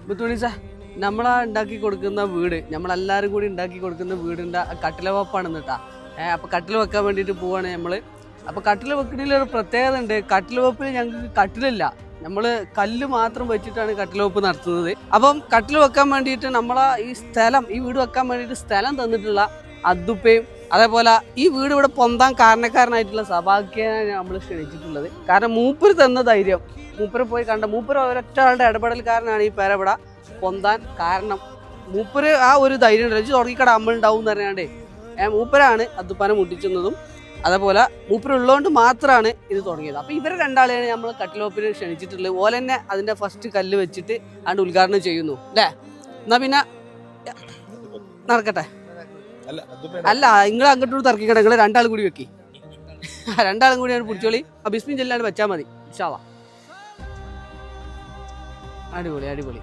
മുത്തുമണീസ നമ്മളാ ഉണ്ടാക്കി കൊടുക്കുന്ന വീട് നമ്മളെല്ലാവരും കൂടി ഉണ്ടാക്കി കൊടുക്കുന്ന വീടിൻ്റെ കട്ടില വെപ്പാണ് കേട്ടാ. അപ്പോൾ കട്ടിൽ വെക്കാൻ വേണ്ടിയിട്ട് പോവാണ് നമ്മൾ. അപ്പോൾ കട്ടിൽ വെക്കുന്നതിലൊരു പ്രത്യേകത ഉണ്ട്. കട്ടിൽ വെപ്പിൽ ഞങ്ങൾക്ക് കട്ടിലില്ല, നമ്മൾ കല്ല് മാത്രം വെച്ചിട്ടാണ് കട്ടിൽ വെപ്പ് നടത്തുന്നത്. അപ്പം കട്ടിൽ വെക്കാൻ വേണ്ടിയിട്ട് നമ്മളാ ഈ വീട് വെക്കാൻ വേണ്ടിയിട്ട് സ്ഥലം തന്നിട്ടുള്ള അദ്ദുപ്പയും അതേപോലെ ഈ വീട് ഇവിടെ പൊന്താൻ കാരണക്കാരനായിട്ടുള്ള സഭാഗ്യനാണ് നമ്മൾ ക്ഷണിച്ചിട്ടുള്ളത്. കാരണം മൂപ്പര് തന്ന ധൈര്യം, മൂപ്പര് പോയി കണ്ട മൂപ്പര് ഒരൊറ്റയാളുടെ ഇടപെടൽക്കാരനാണ് ഈ പേര ഇവിടെ പൊന്താൻ കാരണം. മൂപ്പര് ആ ഒരു ധൈര്യം വെച്ച് തുടങ്ങിക്കട അമ്മളുണ്ടാവും എന്ന് അറിയാണ്ടേ മൂപ്പരാണ് അദ്ദുപ്പാനെ മുട്ടിച്ചെന്നതും അതേപോലെ മൂപ്പരുള്ളതുകൊണ്ട് മാത്രമാണ് ഇത് തുടങ്ങിയത്. അപ്പോൾ ഇവരെ രണ്ടാളെയാണ് നമ്മൾ കട്ടിലോപ്പിന് ക്ഷണിച്ചിട്ടുള്ളത്. ഓല തന്നെ അതിൻ്റെ ഫസ്റ്റ് കല്ല് വെച്ചിട്ട് അതിൻ്റെ ഉദ്ഘാടനം ചെയ്യുന്നു അല്ലേ. എന്നാൽ പിന്നെ നടക്കട്ടെ. അല്ല, നിങ്ങൾ അങ്ങോട്ടും തർക്കിക്കട്ടെ, നിങ്ങൾ രണ്ടാളും കൂടി വെക്കി. രണ്ടാളും കൂടിയാണ് പിടിച്ചോളി. ബിസ്മിൻ ചെല്ലാണ്ട് വെച്ചാൽ മതി. ഇൻഷാ അല്ലാഹ്. അടിപൊളി.